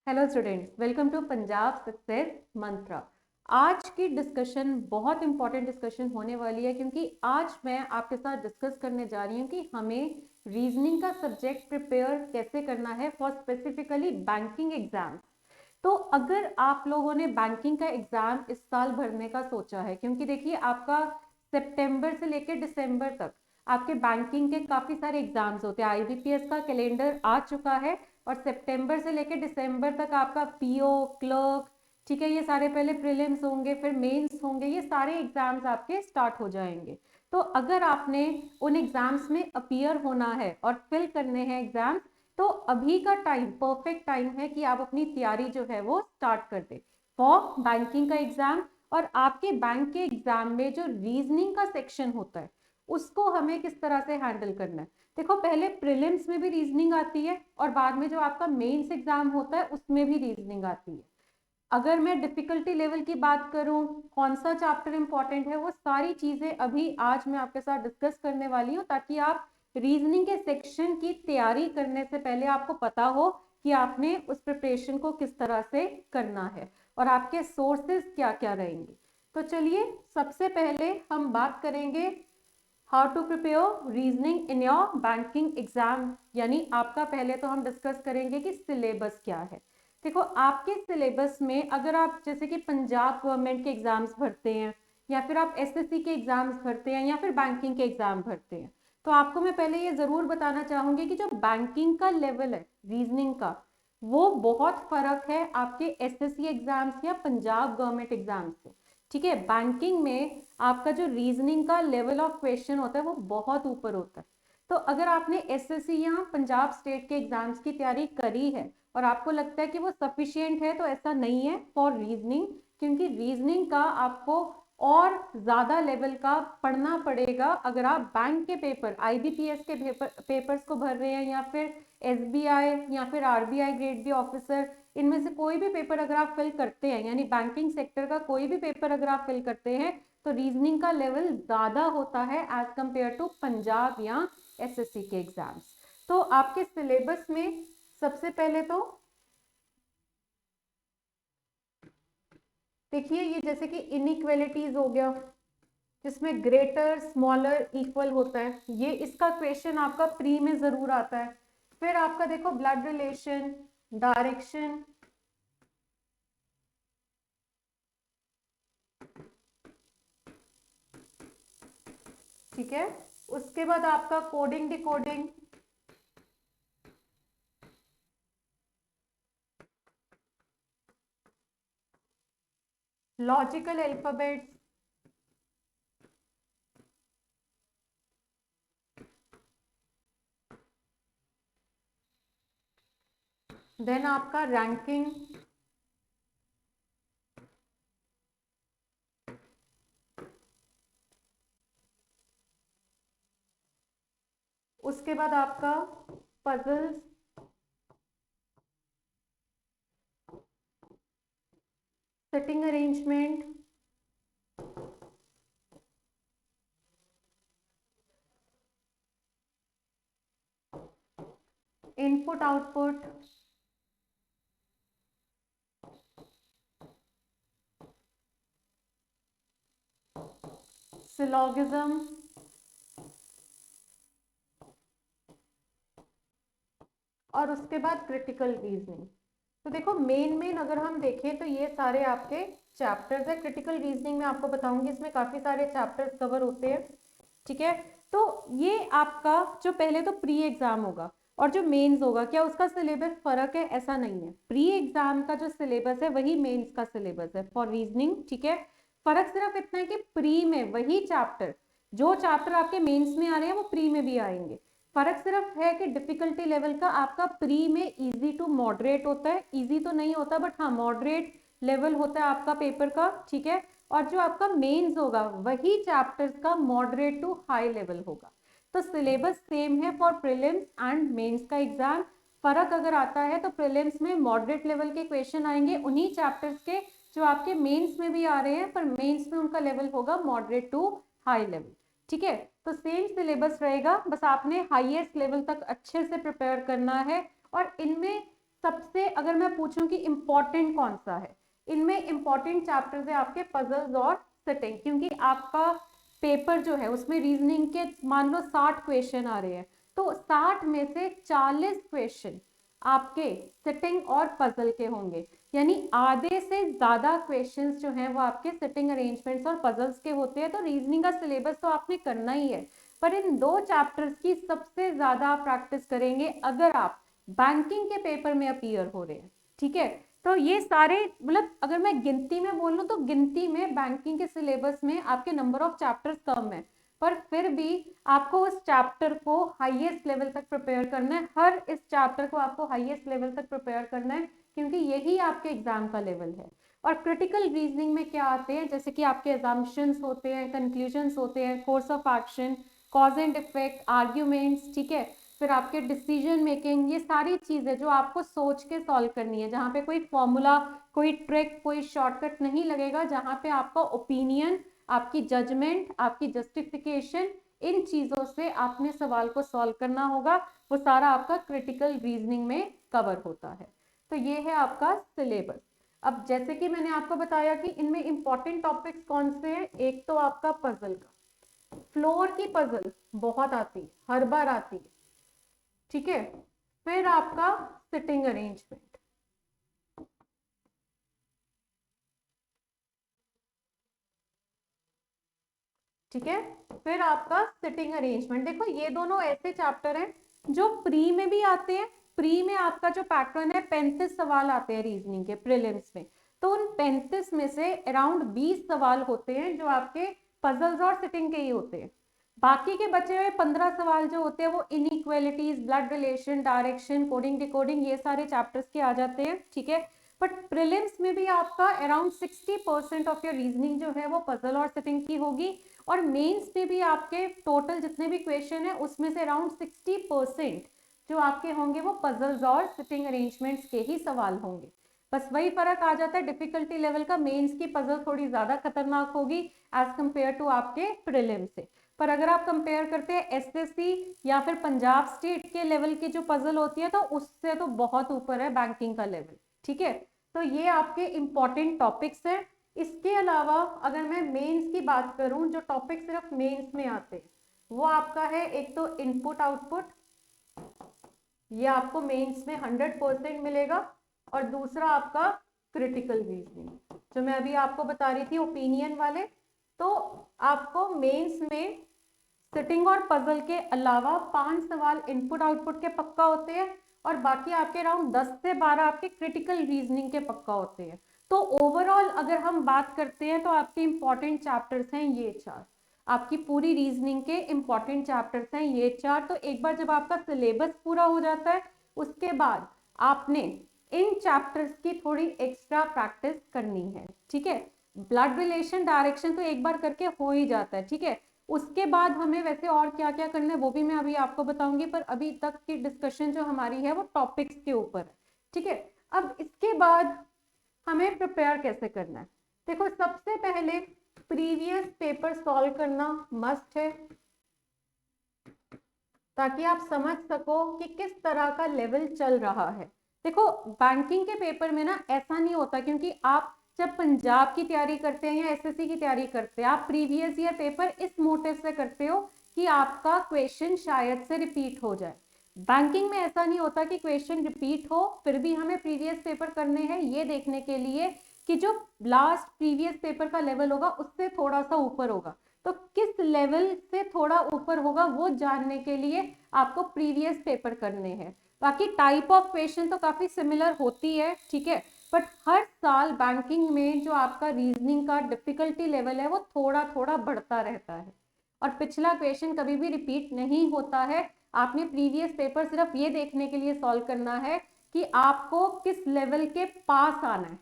Hello students, welcome to Punjab success mantra. आज की discussion बहुत इंपॉर्टेंट डिस्कशन होने वाली है क्योंकि आज मैं आपके साथ डिस्कस करने जा रही हूँ कि हमें रीजनिंग का सब्जेक्ट प्रिपेयर कैसे करना है फॉर स्पेसिफिकली बैंकिंग एग्जाम। तो अगर आप लोगों ने बैंकिंग का एग्जाम इस साल भरने का सोचा है, क्योंकि देखिए आपका सितंबर से लेकर दिसंबर तक आपके बैंकिंग के काफी सारे एग्जाम्स होते हैं। आईबीपीएस का कैलेंडर आ चुका है और सितंबर से लेकर दिसंबर तक आपका पीओ, क्लर्क, ठीक है, ये सारे पहले प्रीलिम्स होंगे, फिर मेंस होंगे, ये सारे एग्जाम्स आपके स्टार्ट हो जाएंगे। तो अगर आपने उन एग्जाम्स में अपीयर होना है और फिल करने हैं एग्जाम्स, तो अभी का टाइम परफेक्ट टाइम है कि आप अपनी तैयारी जो है वो स्टार्ट कर दे फॉर बैंकिंग का एग्जाम। और आपके बैंक के एग्जाम में जो रीजनिंग का सेक्शन होता है उसको हमें किस तरह से हैंडल करना है। देखो, पहले प्रीलिम्स में भी रीजनिंग आती है और बाद में जो आपका मेंस एग्जाम होता है उसमें भी रीजनिंग आती है। अगर मैं डिफिकल्टी लेवल की बात करूं, कौन सा चैप्टर इंपॉर्टेंट है, वो सारी चीजें अभी आज मैं आपके साथ डिस्कस करने वाली हूँ, ताकि आप रीजनिंग के सेक्शन की तैयारी करने से पहले आपको पता हो कि आपने उस प्रिपरेशन को किस तरह से करना है और आपके सोर्सेज क्या क्या रहेंगे। तो चलिए, सबसे पहले हम बात करेंगे how to prepare reasoning in your banking exam. यानी आपका पहले तो हम डिस्कस करेंगे कि सिलेबस क्या है। देखो, आपके सिलेबस में अगर आप जैसे कि पंजाब गवर्नमेंट के एग्जाम्स भरते हैं या फिर आप एसएससी के एग्जाम्स भरते हैं या फिर बैंकिंग के एग्जाम भरते हैं, तो आपको मैं पहले ये जरूर बताना चाहूंगी कि जो बैंकिंग का लेवल है रीजनिंग का, वो बहुत फर्क है आपके एसएससी एग्जाम्स या पंजाब गवर्नमेंट एग्जाम से। ठीक है, बैंकिंग में आपका जो रीजनिंग का लेवल ऑफ क्वेश्चन होता है वो बहुत ऊपर होता है। तो अगर आपने एसएससी या पंजाब स्टेट के एग्जाम्स की तैयारी करी है और आपको लगता है कि वो सफिशिएंट है, तो ऐसा नहीं है फॉर रीजनिंग, क्योंकि रीजनिंग का आपको और ज्यादा लेवल का पढ़ना पड़ेगा। अगर आप बैंक के पेपर, आईबीपीएस के पेपर्स को भर रहे हैं या फिर एसबीआई या फिर आरबीआई ग्रेड बी ऑफिसर, इनमें से कोई भी पेपर अगर आप फिल करते हैं, यानी बैंकिंग सेक्टर का कोई भी पेपर अगर आप फिल करते हैं, तो रीजनिंग का लेवल ज्यादा होता है एज कंपेयर टू पंजाब या एसएससी के एग्जाम्स। तो आपके सिलेबस में सबसे पहले तो देखिए, ये जैसे कि इनइक्वेलिटीज हो गया, जिसमें ग्रेटर स्मॉलर इक्वल होता है, ये इसका क्वेश्चन आपका प्री में जरूर आता है। फिर आपका देखो ब्लड रिलेशन, डायरेक्शन, ठीक है, उसके बाद आपका coding decoding, logical alphabets, then आपका रैंकिंग, उसके बाद आपका puzzles, sitting arrangement, input output, syllogism, और उसके बाद क्रिटिकल रीजनिंग। तो देखो, मेन अगर हम देखें तो ये सारे आपके चैप्टर्स है। क्रिटिकल रीजनिंग में आपको बताऊंगी, इसमें काफी सारे चैप्टर्स कवर होते हैं। ठीक है, तो ये आपका जो पहले तो प्री एग्जाम होगा और जो मेंस होगा, क्या उसका सिलेबस फर्क है? ऐसा नहीं है। प्री एग्जाम का जो सिलेबस है वही मेंस का सिलेबस है फॉर रीजनिंग। ठीक है, फर्क सिर्फ इतना है कि प्री में वही चैप्टर, जो चैप्टर आपके मेंस में आ रहे हैं वो प्री में भी आएंगे। फर्क सिर्फ है कि डिफिकल्टी लेवल का आपका प्री में इजी टू मॉडरेट होता है, इजी तो नहीं होता बट हाँ मॉडरेट लेवल होता है आपका पेपर का। ठीक है, और जो आपका मेंस होगा वही चैप्टर्स का मॉडरेट टू हाई लेवल होगा। तो सिलेबस सेम है फॉर प्रीलिम्स एंड मेंस का एग्जाम। फर्क अगर आता है तो प्रीलिम्स में मॉडरेट लेवल के क्वेश्चन आएंगे उन्हीं चैप्टर्स के जो आपके मेंस में भी आ रहे हैं, पर मेंस में उनका लेवल होगा मॉडरेट टू हाई लेवल। ठीक है, तो सेम सिलेबस रहेगा, बस आपने हाईएस्ट लेवल तक अच्छे से प्रिपेयर करना है। और इनमें सबसे अगर मैं पूछूं कि इम्पोर्टेंट कौन सा है, इनमें इम्पोर्टेंट चैप्टर्स है आपके पजल्स और सिटिंग, क्योंकि आपका पेपर जो है उसमें रीजनिंग के मान लो 60 क्वेश्चन आ रहे हैं, तो 60 में से 40 क्वेश्चन आपके सिटिंग और पजल के होंगे, यानी आधे से ज्यादा क्वेश्चंस जो हैं वो आपके सिटिंग अरेंजमेंट्स और पजल्स के होते हैं। तो रीजनिंग का सिलेबस तो आपने करना ही है, पर इन दो चैप्टर्स की सबसे ज्यादा आप प्रैक्टिस करेंगे अगर आप बैंकिंग के पेपर में अपीयर हो रहे हैं। ठीक है, तो ये सारे मतलब अगर मैं गिनती में बोलूं तो गिनती में बैंकिंग के सिलेबस में आपके नंबर ऑफ चैप्टर्स कम है, पर फिर भी आपको उस चैप्टर को हाईएस्ट लेवल तक प्रिपेयर करना है। हर इस चैप्टर को आपको हाईएस्ट लेवल तक प्रिपेयर करना है, क्योंकि यही आपके एग्जाम का लेवल है। और क्रिटिकल रीजनिंग में क्या आते हैं, जैसे कि आपके अजम्पशंस होते हैं, कंक्लूजन्स होते हैं, course of action, cause and effect, arguments, ठीक है, फिर आपके डिसीजन मेकिंग, ये सारी चीजें जो आपको सोच के सॉल्व करनी है, जहाँ पे कोई फॉर्मूला, कोई ट्रिक, कोई शॉर्टकट नहीं लगेगा, जहाँ पे आपका ओपिनियन, आपकी जजमेंट, आपकी जस्टिफिकेशन, इन चीजों से आपने सवाल को सॉल्व करना होगा, वो सारा आपका क्रिटिकल रीजनिंग में कवर होता है। तो ये है आपका सिलेबस। अब जैसे कि मैंने आपको बताया कि इनमें इंपॉर्टेंट टॉपिक्स कौन से हैं, एक तो आपका पजल का, फ्लोर की पजल बहुत आती है, हर बार आती है, ठीक है। फिर आपका सिटिंग अरेंजमेंट, ठीक है, फिर आपका सिटिंग अरेंजमेंट। देखो ये दोनों ऐसे चैप्टर हैं जो प्री में भी आते हैं। प्री में आपका जो पैटर्न है 35 सवाल आते हैं रीजनिंग के प्रीलिम्स में, तो उन 35 में से अराउंड 20 सवाल होते हैं जो आपके पजल्स और सिटिंग के ही होते हैं। बाकी के बचे हुए 15 सवाल जो होते हैं वो inequalities, blood relation, direction, coding decoding, ये सारे चैप्टर्स के आ जाते हैं, ठीक है। बट प्रीलिम्स में भी आपका अराउंड 60% ऑफ योर रीजनिंग जो है वो पजल और सिटिंग की होगी, और मेंस में भी आपके टोटल जितने भी क्वेश्चन है उसमें से अराउंड 60% जो आपके होंगे वो पजल्स और सिटिंग अरेंजमेंट्स के ही सवाल होंगे। बस वही फर्क आ जाता है डिफिकल्टी लेवल का, मेंस की पजल थोड़ी ज्यादा खतरनाक होगी एज कंपेयर टू आपके प्रीलिम से। पर अगर आप कंपेयर करते हैं एसएससी या फिर पंजाब स्टेट के लेवल की जो पजल होती है, तो उससे तो बहुत ऊपर है बैंकिंग का लेवल, ठीक है। तो ये आपके इंपॉर्टेंट टॉपिक्स हैं। इसके अलावा अगर मैं मेंस की बात करूं, जो टॉपिक सिर्फ मेंस में आते हैं वो आपका है, एक तो इनपुट आउटपुट, ये आपको मेंस में 100% मिलेगा, और दूसरा आपका क्रिटिकल रीजनिंग जो मैं अभी आपको बता रही थी ओपिनियन वाले, तो आपको मेंस में सिटिंग और पजल के अलावा 5 सवाल इनपुट आउटपुट के पक्का होते हैं, और बाकी आपके अराउंड 10 से 12 आपके क्रिटिकल रीजनिंग के पक्का होते हैं। तो ओवरऑल अगर हम बात करते हैं तो आपके इंपॉर्टेंट चैप्टर्स हैं ये चार, आपकी पूरी रीजनिंग के इंपॉर्टेंट चैप्टर्स हैं ये चार। तो एक बार जब आपका सिलेबस पूरा हो जाता है उसके बाद आपने इन चैप्टर्स की थोड़ी एक्स्ट्रा प्रैक्टिस करनी है, ठीक है। ब्लड रिलेशन, डायरेक्शन तो एक बार करके हो ही जाता है, ठीक है। उसके बाद हमें वैसे और क्या क्या करना है वो भी मैं अभी आपको बताऊंगी, पर अभी तक की डिस्कशन जो हमारी है वो टॉपिक्स के ऊपर है, ठीक है। अब इसके बाद हमें प्रिपेयर कैसे करना है, देखो सबसे पहले प्रीवियस पेपर सॉल्व करना मस्ट है, ताकि आप समझ सको कि किस तरह का लेवल चल रहा है। देखो बैंकिंग के पेपर में ना ऐसा नहीं होता, क्योंकि आप जब पंजाब की तैयारी करते हैं या एसएससी की तैयारी करते हैं, आप प्रीवियस ईयर पेपर इस मोटिव से करते हो कि आपका क्वेश्चन शायद से रिपीट हो जाए। बैंकिंग में ऐसा नहीं होता कि क्वेश्चन रिपीट हो, फिर भी हमें प्रीवियस पेपर करने हैं ये देखने के लिए कि जो लास्ट प्रीवियस पेपर का लेवल होगा उससे थोड़ा सा ऊपर होगा, तो किस लेवल से थोड़ा ऊपर होगा वो जानने के लिए आपको प्रीवियस पेपर करने हैं। बाकी टाइप ऑफ क्वेश्चन तो काफी सिमिलर होती है, ठीक है, बट हर साल बैंकिंग में जो आपका रीजनिंग का डिफिकल्टी लेवल है वो थोड़ा थोड़ा बढ़ता रहता है, और पिछला क्वेश्चन कभी भी रिपीट नहीं होता है। आपने प्रीवियस पेपर सिर्फ ये देखने के लिए सॉल्व करना है कि आपको किस लेवल के पास आना है,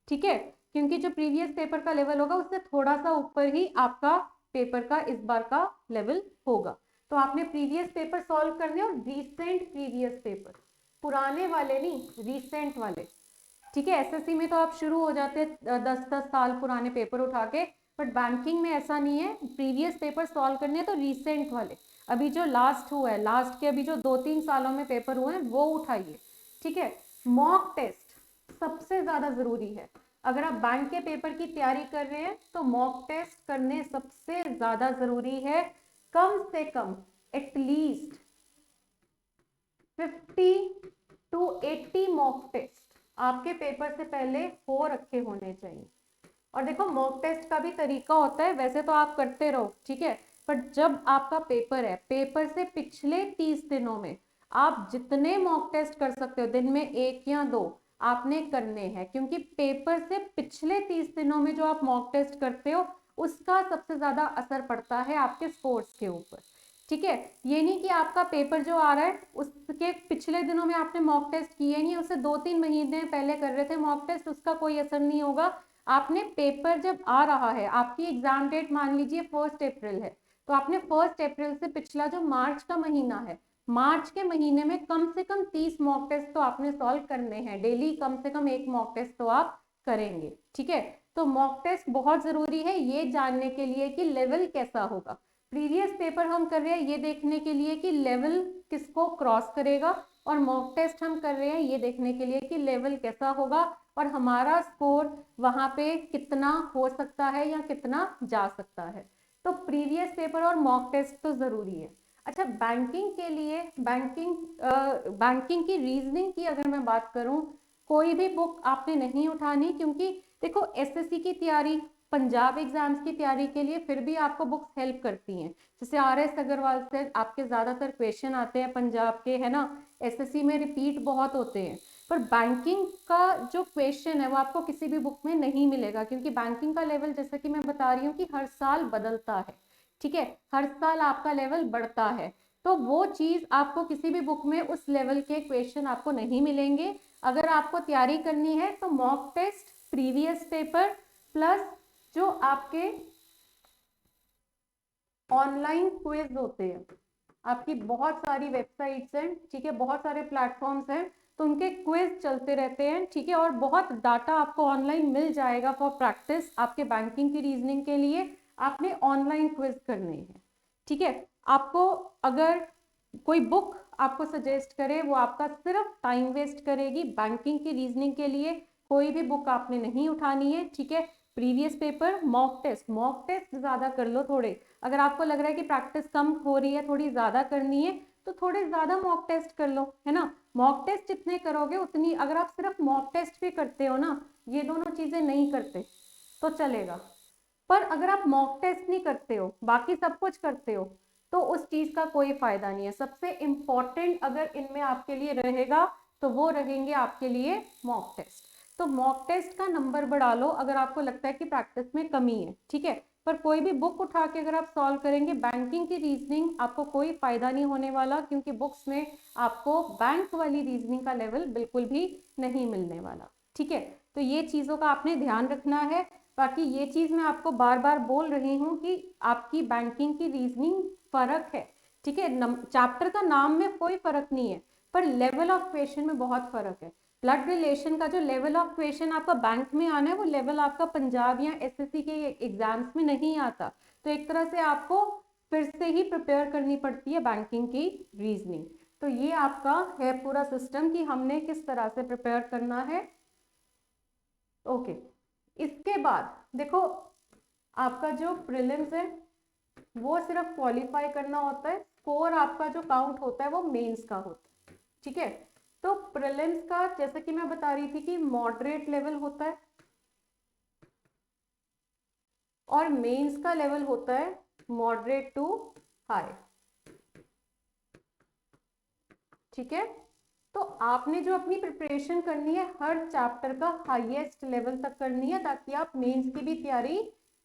ठीक है, क्योंकि जो प्रीवियस पेपर का लेवल होगा उससे थोड़ा सा ऊपर ही आपका पेपर का इस बार का लेवल होगा। तो आपने प्रीवियस पेपर सॉल्व करने और रीसेंट प्रीवियस पेपर, पुराने वाले नहीं रीसेंट वाले, ठीक है। एसएससी में तो आप शुरू हो जाते हैं 10-10 साल पुराने पेपर उठा के, बट बैंकिंग में ऐसा नहीं है, प्रीवियस पेपर सॉल्व करने हैं तो रीसेंट वाले, अभी जो लास्ट हुआ है, लास्ट के अभी जो 2-3 सालों में पेपर हुए हैं वो उठाइए, ठीक है। मॉक टेस्ट सबसे ज्यादा जरूरी है। अगर आप बैंक के पेपर की तैयारी कर रहे हैं तो मॉक टेस्ट करने सबसे ज्यादा जरूरी है। कम से कम एटलीस्ट 50 to 80 मॉक टेस्ट आपके पेपर से पहले हो रखे होने चाहिए। और देखो मॉक टेस्ट का भी तरीका होता है, वैसे तो आप करते रहो ठीक है, पर जब आपका पेपर है, पेपर से पिछले 30 दिनों में आप जितने मॉक टेस्ट कर सकते हो, दिन में 1 या 2 आपने करने हैं, क्योंकि पेपर से पिछले 30 दिनों में जो आप मॉक टेस्ट करते हो उसका सबसे ज्यादा असर पड़ता है आपके स्कोर्स के ऊपर। ठीक है, ये नहीं कि आपका पेपर जो आ रहा है उसके पिछले दिनों में आपने मॉक टेस्ट किए नहीं, उससे 2-3 महीने पहले कर रहे थे मॉक टेस्ट, उसका कोई असर नहीं होगा। आपने पेपर जब आ रहा है, आपकी एग्जाम डेट मान लीजिए 1 अप्रैल है, तो आपने 1 अप्रैल से पिछला जो मार्च का महीना है, मार्च के महीने में कम से कम 30 मॉक टेस्ट तो आपने सॉल्व करने हैं, डेली कम से कम 1 मॉक टेस्ट तो आप करेंगे। ठीक है, तो मॉक टेस्ट बहुत जरूरी है ये जानने के लिए कि लेवल कैसा होगा। प्रीवियस पेपर हम कर रहे हैं ये देखने के लिए कि लेवल किसको क्रॉस करेगा, और मॉक टेस्ट हम कर रहे हैं ये देखने के लिए कि लेवल कैसा होगा और हमारा स्कोर वहां पे कितना हो सकता है या कितना जा सकता है। तो प्रीवियस पेपर और मॉक टेस्ट तो जरूरी है। अच्छा, बैंकिंग के लिए बैंकिंग की रीजनिंग की अगर मैं बात करूं, कोई भी बुक आपने नहीं उठानी, क्योंकि देखो एसएससी की तैयारी, पंजाब एग्जाम्स की तैयारी के लिए फिर भी आपको बुक्स हेल्प करती हैं। जैसे आरएस अग्रवाल से आपके ज्यादातर क्वेश्चन आते हैं पंजाब के, है ना, एसएससी में रिपीट बहुत होते हैं। पर बैंकिंग का जो क्वेश्चन है वो आपको किसी भी बुक में नहीं मिलेगा, क्योंकि बैंकिंग का लेवल जैसे कि मैं बता रही हूँ कि हर साल बदलता है। ठीक है, हर साल आपका लेवल बढ़ता है, तो वो चीज आपको किसी भी बुक में उस लेवल के क्वेश्चन आपको नहीं मिलेंगे। अगर आपको तैयारी करनी है तो mock test, previous paper plus जो आपके ऑनलाइन क्विज होते हैं, आपकी बहुत सारी वेबसाइट्स हैं, ठीक है, बहुत सारे प्लेटफॉर्म्स हैं, तो उनके क्विज चलते रहते हैं। ठीक है, और बहुत डाटा आपको ऑनलाइन मिल जाएगा फॉर प्रैक्टिस। आपके बैंकिंग की रीजनिंग के लिए आपने ऑनलाइन क्विज करने हैं। ठीक है, आपको अगर कोई बुक आपको सजेस्ट करे वो आपका सिर्फ टाइम वेस्ट करेगी। बैंकिंग की रीजनिंग के लिए कोई भी बुक आपने नहीं उठानी है। ठीक है, प्रीवियस पेपर, मॉक टेस्ट ज्यादा कर लो थोड़े। अगर आपको लग रहा है कि प्रैक्टिस कम हो रही है, थोड़ी ज्यादा करनी है, तो थोड़े ज्यादा मॉक टेस्ट कर लो, है ना। मॉक टेस्ट जितने करोगे उतनी, अगर आप सिर्फ मॉक टेस्ट भी करते हो ना, ये दोनों चीजें नहीं करते तो चलेगा, पर अगर आप मॉक टेस्ट नहीं करते हो, बाकी सब कुछ करते हो, तो उस चीज का कोई फायदा नहीं है। सबसे इंपॉर्टेंट अगर इनमें आपके लिए रहेगा तो वो रहेंगे आपके लिए मॉक टेस्ट। तो मॉक टेस्ट का नंबर बढ़ा लो अगर आपको लगता है कि प्रैक्टिस में कमी है। ठीक है, पर कोई भी बुक उठा के अगर आप सॉल्व करेंगे बैंकिंग की रीजनिंग, आपको कोई फायदा नहीं होने वाला, क्योंकि बुक्स में आपको बैंक वाली रीजनिंग का लेवल बिल्कुल भी नहीं मिलने वाला। ठीक है, तो ये चीजों का आपने ध्यान रखना है। बाकी ये चीज मैं आपको बार बार बोल रही हूँ कि आपकी बैंकिंग की रीजनिंग फर्क है। ठीक है, चैप्टर का नाम में कोई फर्क नहीं है, पर लेवल ऑफ क्वेश्चन में बहुत फर्क है। ब्लड रिलेशन का जो लेवल ऑफ क्वेश्चन आपका बैंक में आना है, वो लेवल आपका पंजाब या एसएससी के एग्जाम्स में नहीं आता। तो एक तरह से आपको फिर से ही प्रिपेयर करनी पड़ती है बैंकिंग की रीजनिंग। तो ये आपका है पूरा सिस्टम कि हमने किस तरह से प्रिपेयर करना है। ओके, इसके बाद देखो आपका जो प्रीलिम्स है वो सिर्फ क्वालिफाई करना होता है, स्कोर आपका जो काउंट होता है वो मेंस का होता है। ठीक है, तो प्रीलिम्स का जैसे कि मैं बता रही थी कि मॉडरेट लेवल होता है और मेंस का लेवल होता है मॉडरेट टू हाई। ठीक है, तो आपने जो अपनी प्रिपरेशन करनी है हर चैप्टर का हाईएस्ट लेवल तक करनी है, ताकि आप मेंस की भी तैयारी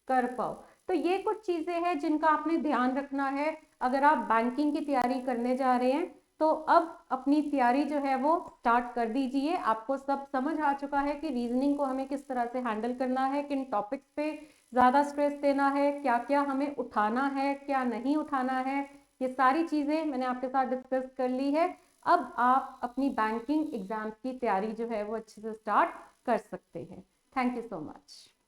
कर पाओ। तो ये कुछ चीजें हैं जिनका आपने ध्यान रखना है अगर आप बैंकिंग की तैयारी करने जा रहे हैं। तो अब अपनी तैयारी जो है वो स्टार्ट कर दीजिए। आपको सब समझ आ चुका है कि रीजनिंग को हमें किस तरह से हैंडल करना है, किन टॉपिक्स पे ज्यादा स्ट्रेस देना है, क्या क्या हमें उठाना है, क्या नहीं उठाना है। ये सारी चीजें मैंने आपके साथ डिस्कस कर ली है। अब आप अपनी बैंकिंग एग्जाम की तैयारी जो है वो अच्छे से स्टार्ट कर सकते हैं। Thank you so much.